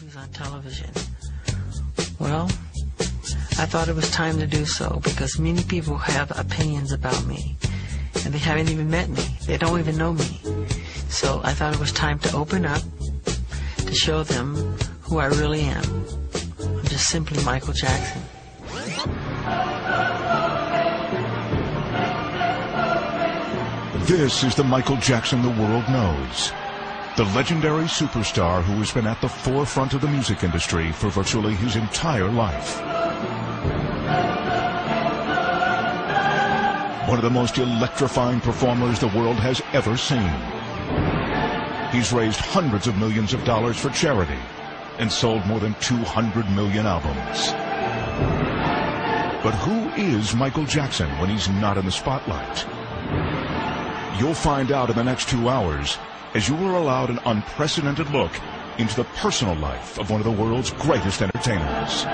movies on television. Well, I thought it was time to do so because many people have opinions about me, and they haven't even met me. They don't even know me. So I thought it was time to open up, to show them who I really am. I'm just simply Michael Jackson. This is the Michael Jackson the world knows. The legendary superstar who has been at the forefront of the music industry for virtually his entire life. One of the most electrifying performers the world has ever seen. He's raised hundreds of millions of dollars for charity and sold more than 200 million albums. But who is Michael Jackson when he's not in the spotlight? You'll find out in the next 2 hours as you are allowed an unprecedented look into the personal life of one of the world's greatest entertainers.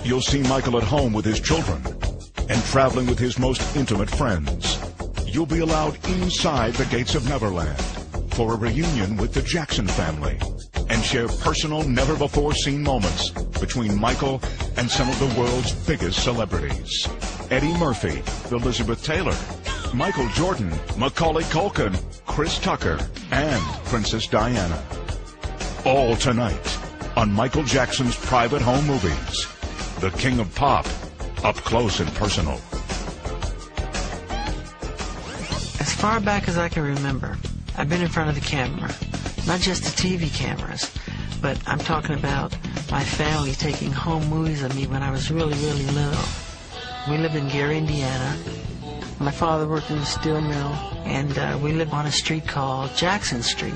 You'll see Michael at home with his children and traveling with his most intimate friends. You'll be allowed inside the gates of Neverland for a reunion with the Jackson family and share personal, never-before-seen moments between Michael and some of the world's biggest celebrities. Eddie Murphy, Elizabeth Taylor, Michael Jordan, Macaulay Culkin, Chris Tucker, and Princess Diana. All tonight on Michael Jackson's Private Home Movies. The King of Pop, up close and personal. As far back as I can remember, I've been in front of the camera. Not just the TV cameras, but I'm talking about my family taking home movies of me when I was really, really little. We lived in Gary, Indiana. My father worked in a steel mill, and we lived on a street called Jackson Street.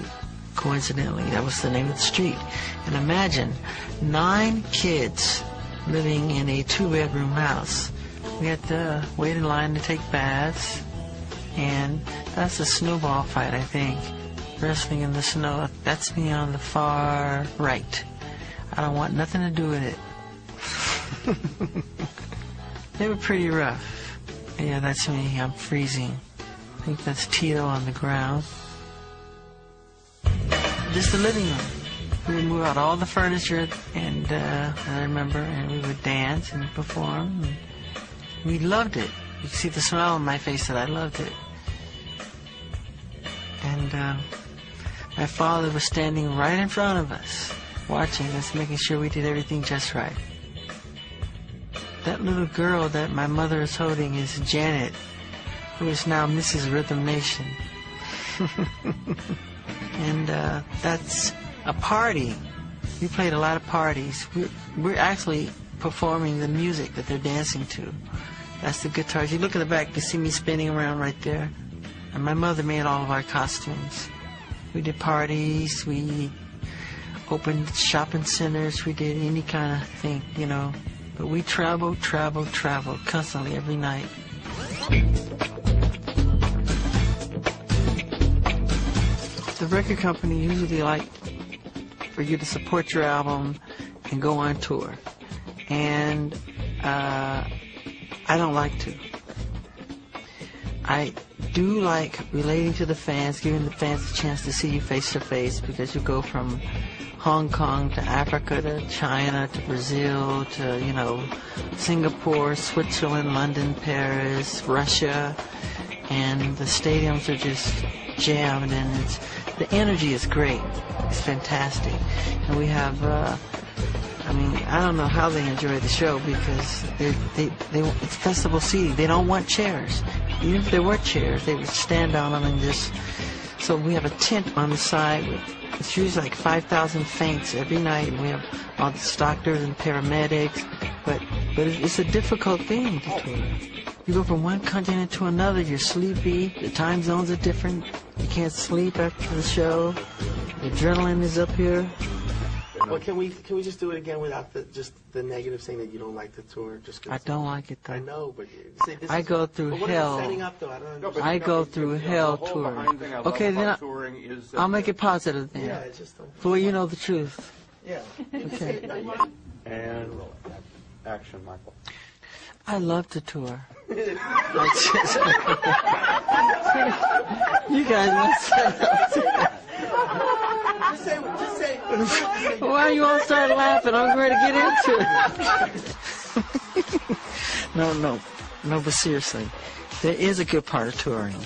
Coincidentally, that was the name of the street. And imagine 9 kids living in a 2-bedroom house. We had to wait in line to take baths, and that's a snowball fight, I think. Wrestling in the snow, that's me on the far right. I don't want nothing to do with it. They were pretty rough. Yeah, that's me. I'm freezing. I think that's Tito on the ground. Just the living room. We would move out all the furniture, and I remember, and we would dance and perform. And we loved it. You could see the smile on my face that I loved it. And my father was standing right in front of us, watching us, making sure we did everything just right. That little girl that my mother is holding is Janet, who is now Mrs. Rhythm Nation. And that's a party. We played a lot of parties. We're actually performing the music that they're dancing to. That's the guitars. You look at the back, you see me spinning around right there. And my mother made all of our costumes. We did parties, we opened shopping centers, we did any kind of thing, you know. But we traveled constantly every night. The record company usually like for you to support your album and go on tour. And I don't like to. I do like relating to the fans, giving the fans a chance to see you face to face, because you go from Hong Kong to Africa to China to Brazil to, you know, Singapore, Switzerland, London, Paris, Russia, and the stadiums are just jammed, and the energy is great. It's fantastic. And we have, I don't know how they enjoy the show, because it's festival seating. They don't want chairs. Even if there were chairs, they would stand on them and just... So we have a tent on the side. It's usually like 5,000 faints every night. And we have all the doctors and paramedics. But it's a difficult thing to tour. You go from one continent to another. You're sleepy. The time zones are different. You can't sleep after the show. The adrenaline is up here. Well, can we just do it again without just the negative, saying that you don't like the tour? Just I don't like it, though. I know, but see, I go through hell. Setting up, though? I don't understand. I go through hell touring. Okay, then I'll make it positive then. Yeah, it's just. Well, you know the truth. Yeah. Okay. And action, Michael. I love to tour. You You guys must say that. Just say. Why you all start laughing? I'm ready to get into it. No, but seriously, there is a good part of touring.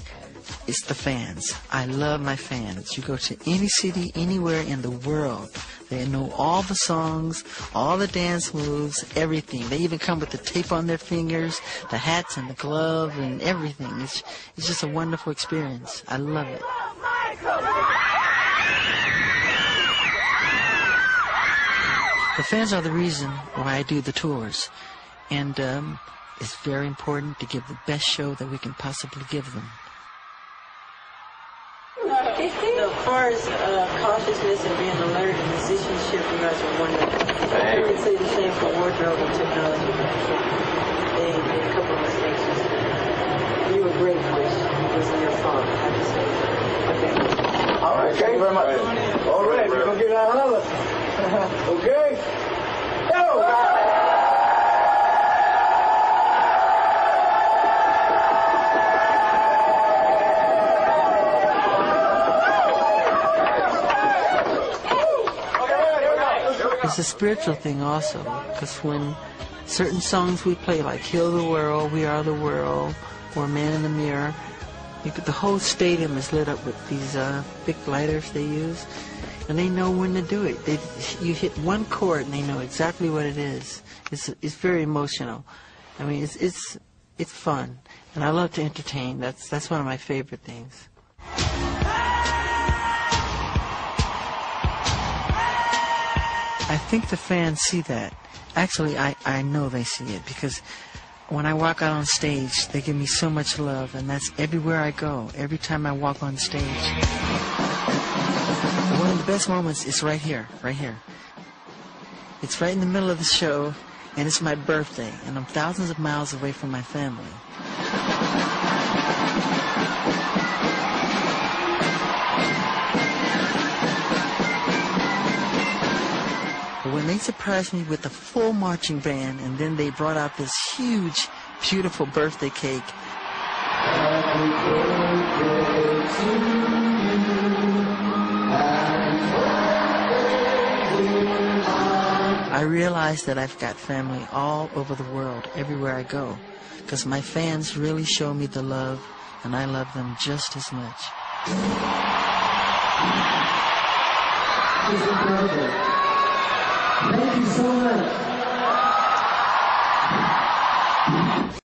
It's the fans. I love my fans. You go to any city, anywhere in the world, they know all the songs, all the dance moves, everything. They even come with the tape on their fingers, the hats and the glove and everything. It's just a wonderful experience. I love it. The fans are the reason why I do the tours. And it's very important to give the best show that we can possibly give them. As far as cautiousness and being alert and musicianship, you guys are wonderful. I would say the same for wardrobe and technology. They made a couple of mistakes. You were great, Bush. It wasn't your fault, I have to say. Okay. All right, thank you very much. All right, we're going to get out another. Okay? Go! It's a spiritual thing also, because when certain songs we play, like Heal the World, We Are the World, or Man in the Mirror, the whole stadium is lit up with these big lighters they use, and they know when to do it. You hit one chord and they know exactly what it is. It's very emotional. I mean, it's fun, and I love to entertain. That's one of my favorite things. I think the fans see that. Actually, I know they see it, because when I walk out on stage, they give me so much love, and that's everywhere I go, every time I walk on stage. One of the best moments is right here. It's right in the middle of the show, and it's my birthday, and I'm thousands of miles away from my family. When they surprised me with a full marching band, and then they brought out this huge, beautiful birthday cake. I realized that I've got family all over the world, everywhere I go, because my fans really show me the love, and I love them just as much. Thank you so much.